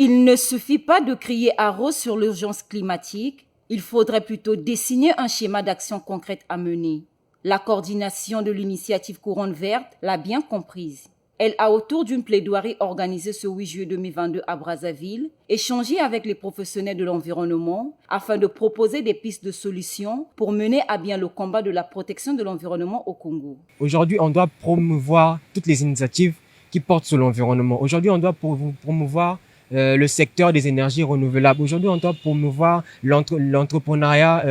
Il ne suffit pas de crier haro sur l'urgence climatique, il faudrait plutôt dessiner un schéma d'action concrète à mener. La coordination de l'initiative Couronne Verte l'a bien comprise. Elle a, autour d'une plaidoirie organisée ce 8 juillet 2022 à Brazzaville, échangé avec les professionnels de l'environnement afin de proposer des pistes de solutions pour mener à bien le combat de la protection de l'environnement au Congo. Aujourd'hui, on doit promouvoir toutes les initiatives qui portent sur l'environnement. Aujourd'hui, on doit promouvoir le secteur des énergies renouvelables. Aujourd'hui, on doit promouvoir l'entrepreneuriat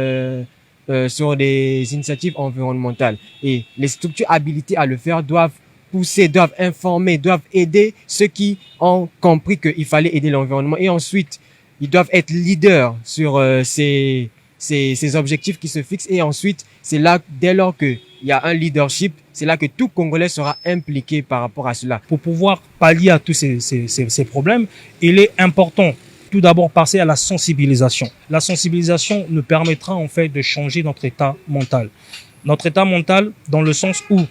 sur des initiatives environnementales. Et les structures habilitées à le faire doivent pousser, doivent informer, doivent aider ceux qui ont compris qu'il fallait aider l'environnement. Et ensuite, ils doivent être leaders sur ces objectifs qui se fixent. Et ensuite, c'est là, dès lors qu'il y a un leadership, c'est là que tout Congolais sera impliqué par rapport à cela. Pour pouvoir pallier à tous ces problèmes, il est important tout d'abord passer à la sensibilisation. La sensibilisation nous permettra en fait de changer notre état mental. Notre état mental dans le sens où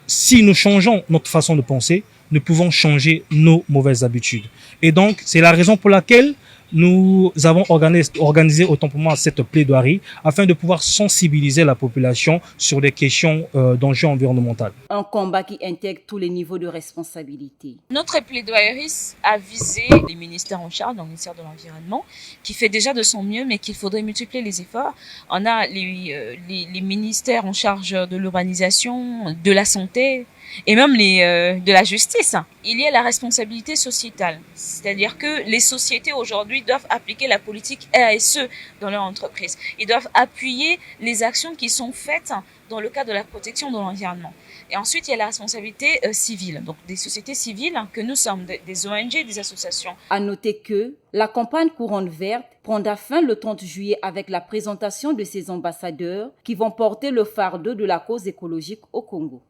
si nous changeons notre façon de penser, nous pouvons changer nos mauvaises habitudes. Et donc, c'est la raison pour laquelle nous avons organisé autant pour moi cette plaidoirie afin de pouvoir sensibiliser la population sur des questions d'enjeux environnementaux. Un combat qui intègre tous les niveaux de responsabilité. Notre plaidoirie a visé les ministères en charge, donc le ministère de l'Environnement, qui fait déjà de son mieux, mais qu'il faudrait multiplier les efforts. On a les ministères en charge de l'urbanisation, de la santé, et même de la justice. Il y a la responsabilité sociétale, c'est-à-dire que les sociétés aujourd'hui doivent appliquer la politique RSE dans leur entreprise. Ils doivent appuyer les actions qui sont faites dans le cadre de la protection de l'environnement. Et ensuite, il y a la responsabilité civile, donc des sociétés civiles que nous sommes, des ONG, des associations. À noter que la campagne Couronne Verte prendra fin le 30 juillet avec la présentation de ses ambassadeurs qui vont porter le fardeau de la cause écologique au Congo.